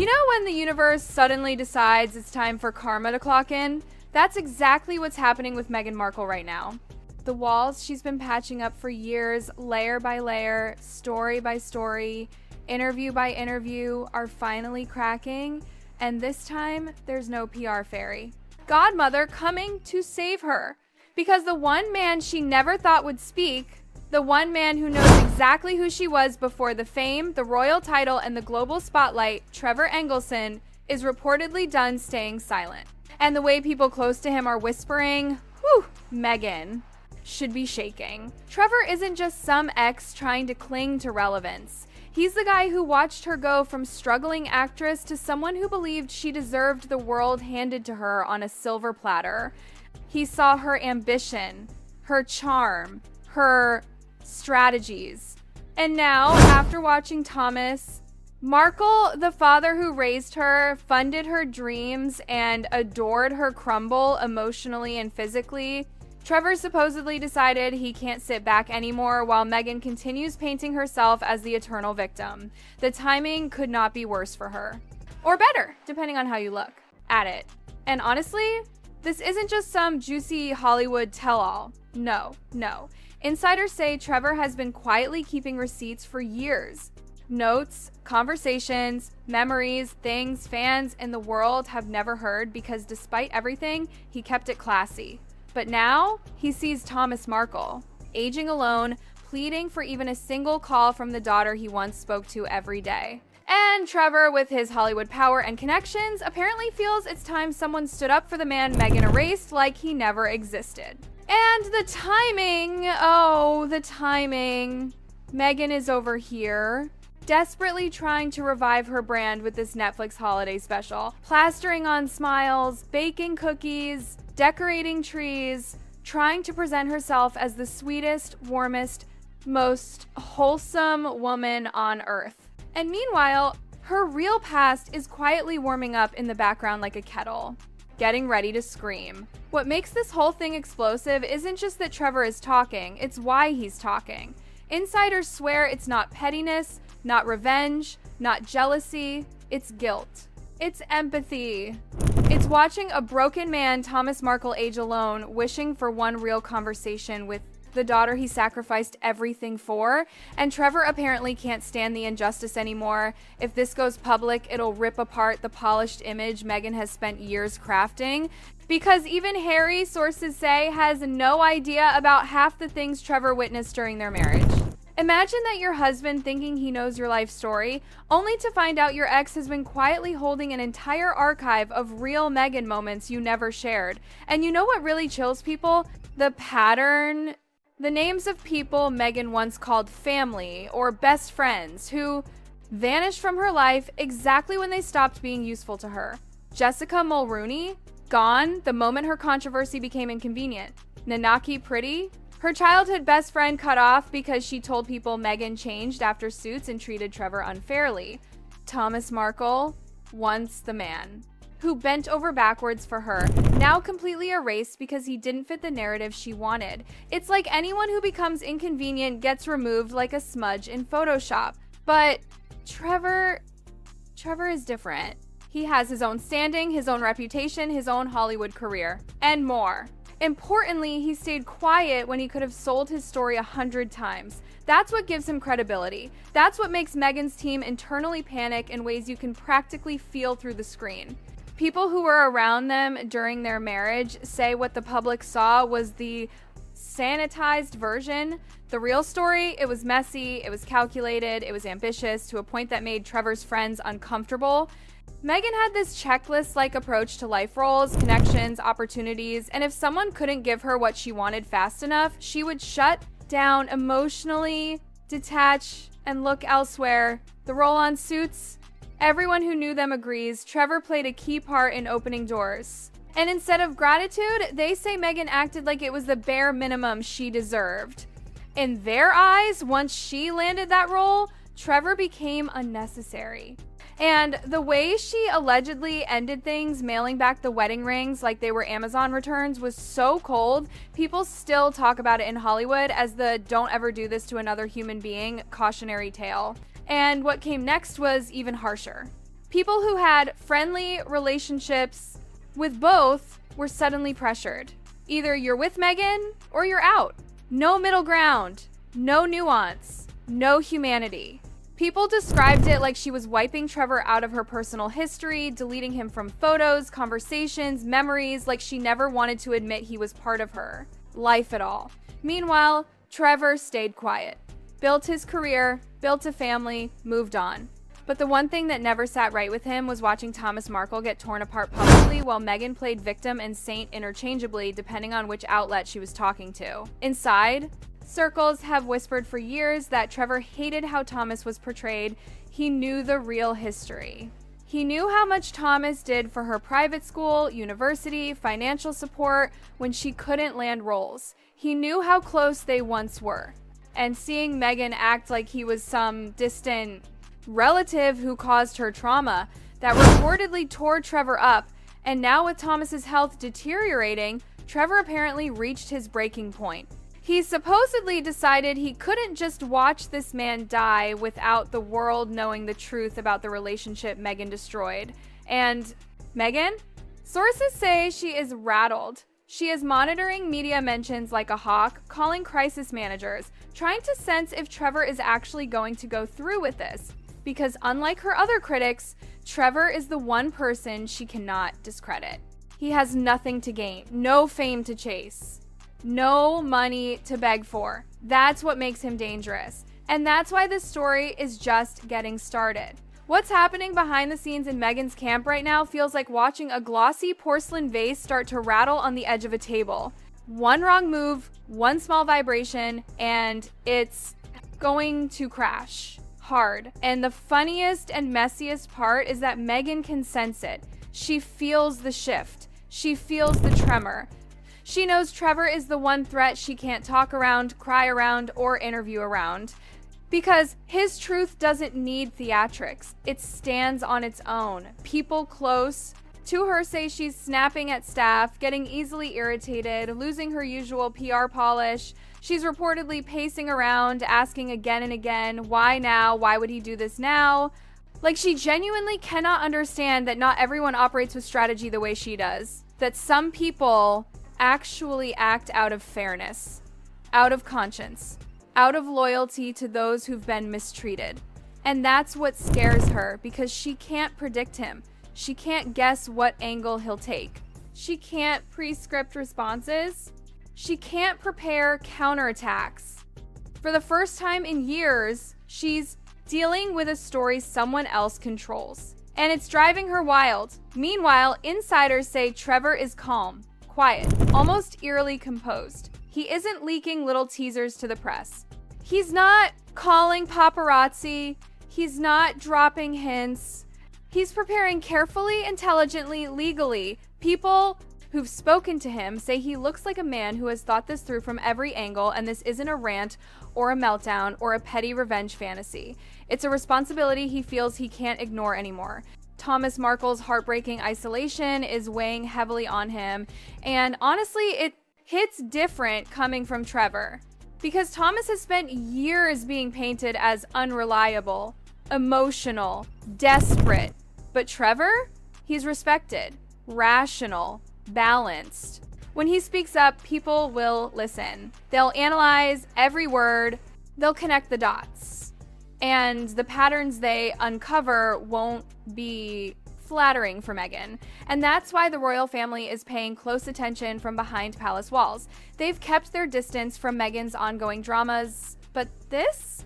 You know when the universe suddenly decides it's time for karma to clock in? That's exactly what's happening with Meghan Markle right now. The walls she's been patching up for years, layer by layer, story by story, interview by interview, are finally cracking, and this time there's no PR fairy. Godmother coming to save her. Because the one man she never thought would speak, the one man who knows exactly who she was before the fame, the royal title, and the global spotlight, Trevor Engelson, is reportedly done staying silent. And the way people close to him are whispering, whew, Meghan should be shaking. Trevor isn't just some ex trying to cling to relevance. He's the guy who watched her go from struggling actress to someone who believed she deserved the world handed to her on a silver platter. He saw her ambition, her charm, her strategies. And now, after watching Thomas Markle, the father who raised her, funded her dreams, and adored her crumble emotionally and physically, Trevor supposedly decided he can't sit back anymore while Meghan continues painting herself as the eternal victim. The timing could not be worse for her. Or better, depending on how you look at it. And honestly, this isn't just some juicy Hollywood tell-all. No. Insiders say Trevor has been quietly keeping receipts for years. Notes, conversations, memories, things fans in the world have never heard because despite everything, he kept it classy. But now, he sees Thomas Markle, aging alone, pleading for even a single call from the daughter he once spoke to every day. And Trevor, with his Hollywood power and connections, apparently feels it's time someone stood up for the man Meghan erased like he never existed. And the timing, the timing. Meghan is over here, desperately trying to revive her brand with this Netflix holiday special, plastering on smiles, baking cookies, decorating trees, trying to present herself as the sweetest, warmest, most wholesome woman on earth. And meanwhile, her real past is quietly warming up in the background like a kettle, getting ready to scream. What makes this whole thing explosive isn't just that Trevor is talking, it's why he's talking. Insiders swear it's not pettiness, not revenge, not jealousy, it's guilt. It's empathy. It's watching a broken man, Thomas Markle, age alone, wishing for one real conversation with the daughter he sacrificed everything for, and Trevor apparently can't stand the injustice anymore. If this goes public, it'll rip apart the polished image Meghan has spent years crafting, because even Harry, sources say, has no idea about half the things Trevor witnessed during their marriage. Imagine that your husband thinking he knows your life story, only to find out your ex has been quietly holding an entire archive of real Meghan moments you never shared. And you know what really chills people? The pattern. The names of people Meghan once called family or best friends who vanished from her life exactly when they stopped being useful to her. Jessica Mulrooney, gone the moment her controversy became inconvenient. Nanaki Pretty, her childhood best friend cut off because she told people Meghan changed after Suits and treated Trevor unfairly. Thomas Markle, once the man, who bent over backwards for her, now completely erased because he didn't fit the narrative she wanted. It's like anyone who becomes inconvenient gets removed like a smudge in Photoshop. But Trevor is different. He has his own standing, his own reputation, his own Hollywood career, and more. Importantly, he stayed quiet when he could have sold his story 100 times. That's what gives him credibility. That's what makes Meghan's team internally panic in ways you can practically feel through the screen. People who were around them during their marriage say what the public saw was the sanitized version. The real story, it was messy, it was calculated, it was ambitious to a point that made Trevor's friends uncomfortable. Meghan had this checklist-like approach to life roles, connections, opportunities, and if someone couldn't give her what she wanted fast enough, she would shut down emotionally, detach, and look elsewhere. The role on Suits, everyone who knew them agrees, Trevor played a key part in opening doors. And instead of gratitude, they say Meghan acted like it was the bare minimum she deserved. In their eyes, once she landed that role, Trevor became unnecessary. And the way she allegedly ended things, mailing back the wedding rings like they were Amazon returns, was so cold, people still talk about it in Hollywood as the "don't ever do this to another human being" cautionary tale. And what came next was even harsher. People who had friendly relationships with both were suddenly pressured. Either you're with Meghan or you're out. No middle ground, no nuance, no humanity. People described it like she was wiping Trevor out of her personal history, deleting him from photos, conversations, memories, like she never wanted to admit he was part of her life at all. Meanwhile, Trevor stayed quiet, built his career, built a family, moved on. But the one thing that never sat right with him was watching Thomas Markle get torn apart publicly while Meghan played victim and saint interchangeably depending on which outlet she was talking to. Inside, circles have whispered for years that Trevor hated how Thomas was portrayed. He knew the real history. He knew how much Thomas did for her private school, university, financial support when she couldn't land roles. He knew how close they once were. And seeing Meghan act like he was some distant relative who caused her trauma that reportedly tore Trevor up, and now with Thomas's health deteriorating, Trevor apparently reached his breaking point. He supposedly decided he couldn't just watch this man die without the world knowing the truth about the relationship Meghan destroyed. And Meghan? Sources say she is rattled. She is monitoring media mentions like a hawk, calling crisis managers, trying to sense if Trevor is actually going to go through with this. Because unlike her other critics, Trevor is the one person she cannot discredit. He has nothing to gain, no fame to chase, no money to beg for. That's what makes him dangerous. And that's why this story is just getting started. What's happening behind the scenes in Meghan's camp right now feels like watching a glossy porcelain vase start to rattle on the edge of a table. One wrong move, one small vibration, and it's going to crash hard. And the funniest and messiest part is that Meghan can sense it. She feels the shift. She feels the tremor. She knows Trevor is the one threat she can't talk around, cry around, or interview around. Because his truth doesn't need theatrics. It stands on its own. People close to her say she's snapping at staff, getting easily irritated, losing her usual PR polish. She's reportedly pacing around, asking again and again, why now? Why would he do this now? Like she genuinely cannot understand that not everyone operates with strategy the way she does. That some people actually act out of fairness, out of conscience, out of loyalty to those who've been mistreated. And that's what scares her because she can't predict him. She can't guess what angle he'll take. She can't pre-script responses. She can't prepare counterattacks. For the first time in years, she's dealing with a story someone else controls. And it's driving her wild. Meanwhile, insiders say Trevor is calm, quiet, almost eerily composed. He isn't leaking little teasers to the press. He's not calling paparazzi. He's not dropping hints. He's preparing carefully, intelligently, legally. People who've spoken to him say he looks like a man who has thought this through from every angle, and this isn't a rant or a meltdown or a petty revenge fantasy. It's a responsibility he feels he can't ignore anymore. Thomas Markle's heartbreaking isolation is weighing heavily on him, and honestly, it hits different coming from Trevor. Because Thomas has spent years being painted as unreliable, emotional, desperate. But Trevor? He's respected, rational, balanced. When he speaks up, people will listen. They'll analyze every word. They'll connect the dots. And the patterns they uncover won't be flattering for Meghan. And that's why the royal family is paying close attention from behind palace walls. They've kept their distance from Meghan's ongoing dramas, but this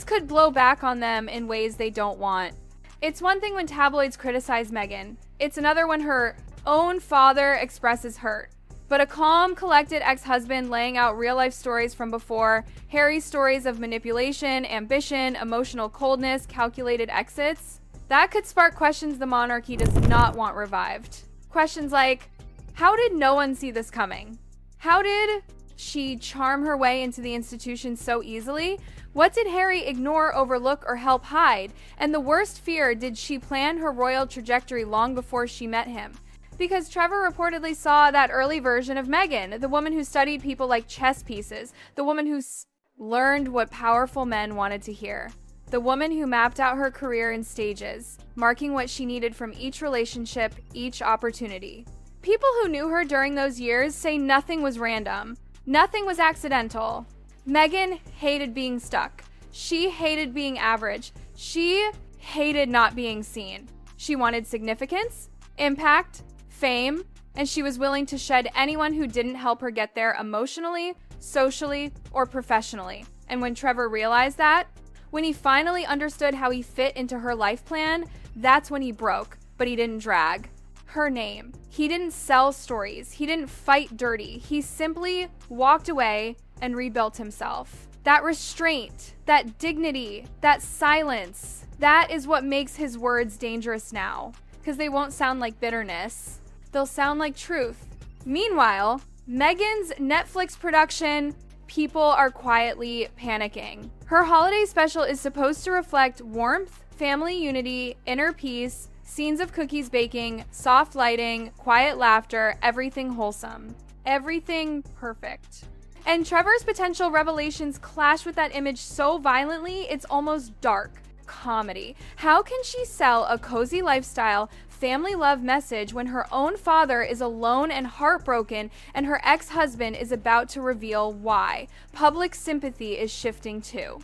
could blow back on them in ways they don't want. It's one thing when tabloids criticize Meghan. It's another when her own father expresses hurt. But a calm, collected ex-husband laying out real-life stories from before, Harry's stories of manipulation, ambition, emotional coldness, calculated exits, that could spark questions the monarchy does not want revived. Questions like, how did no one see this coming? How did she charm her way into the institution so easily? What did Harry ignore, overlook, or help hide? And the worst fear, did she plan her royal trajectory long before she met him? Because Trevor reportedly saw that early version of Meghan, the woman who studied people like chess pieces, the woman who learned what powerful men wanted to hear. the woman who mapped out her career in stages, marking what she needed from each relationship, each opportunity. People who knew her during those years say nothing was random. Nothing was accidental. Meghan hated being stuck. She hated being average. She hated not being seen. She wanted significance, impact, fame, and she was willing to shed anyone who didn't help her get there emotionally, socially, or professionally. And when Trevor realized that, when he finally understood how he fit into her life plan, that's when he broke, but he didn't drag. Her name. He didn't sell stories. He didn't fight dirty. He simply walked away and rebuilt himself. That restraint, that dignity, that silence, that is what makes his words dangerous now, because they won't sound like bitterness. They'll sound like truth. Meanwhile, Meghan's Netflix production, people are quietly panicking. Her holiday special is supposed to reflect warmth, family unity, inner peace, scenes of cookies baking, soft lighting, quiet laughter, everything wholesome. Everything perfect. And Trevor's potential revelations clash with that image so violently, it's almost dark comedy. How can she sell a cozy lifestyle, family love message when her own father is alone and heartbroken and her ex-husband is about to reveal why? Public sympathy is shifting too.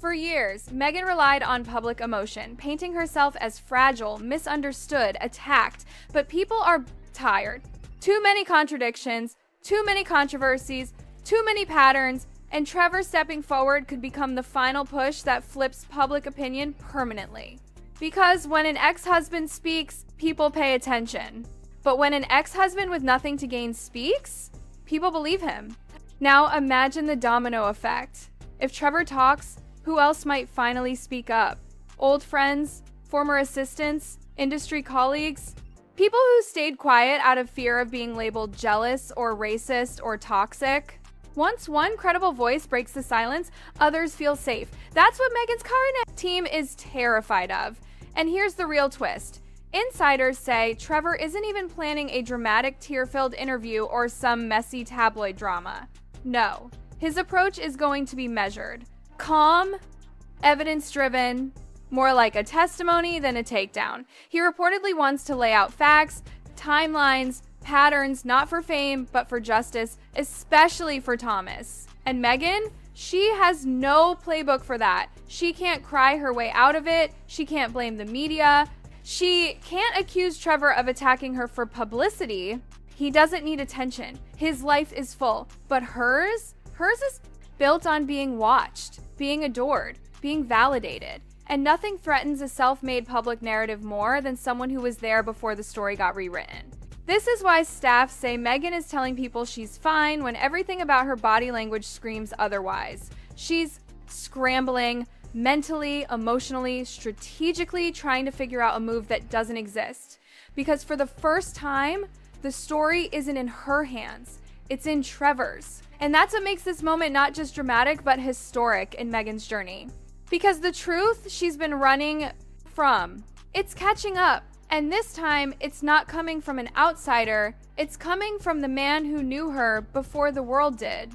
For years, Meghan relied on public emotion, painting herself as fragile, misunderstood, attacked, but people are tired. Too many contradictions, too many controversies, too many patterns, and Trevor stepping forward could become the final push that flips public opinion permanently. Because when an ex-husband speaks, people pay attention. But when an ex-husband with nothing to gain speaks, people believe him. Now imagine the domino effect. If Trevor talks, who else might finally speak up? Old friends, former assistants, industry colleagues? People who stayed quiet out of fear of being labeled jealous or racist or toxic? Once one credible voice breaks the silence, others feel safe. That's what Meghan's current team is terrified of. And here's the real twist. Insiders say Trevor isn't even planning a dramatic tear-filled interview or some messy tabloid drama. No, his approach is going to be measured. Calm, evidence-driven, more like a testimony than a takedown. He reportedly wants to lay out facts, timelines, patterns, not for fame, but for justice, especially for Thomas. And Meghan, she has no playbook for that. She can't cry her way out of it. She can't blame the media. She can't accuse Trevor of attacking her for publicity. He doesn't need attention. His life is full. But hers is built on being watched, being adored, being validated. And nothing threatens a self-made public narrative more than someone who was there before the story got rewritten. This is why staff say Meghan is telling people she's fine when everything about her body language screams otherwise. She's scrambling, mentally, emotionally, strategically trying to figure out a move that doesn't exist. Because for the first time, the story isn't in her hands, it's in Trevor's. And that's what makes this moment not just dramatic, but historic in Meghan's journey. Because the truth she's been running from, it's catching up. And this time, it's not coming from an outsider, it's coming from the man who knew her before the world did.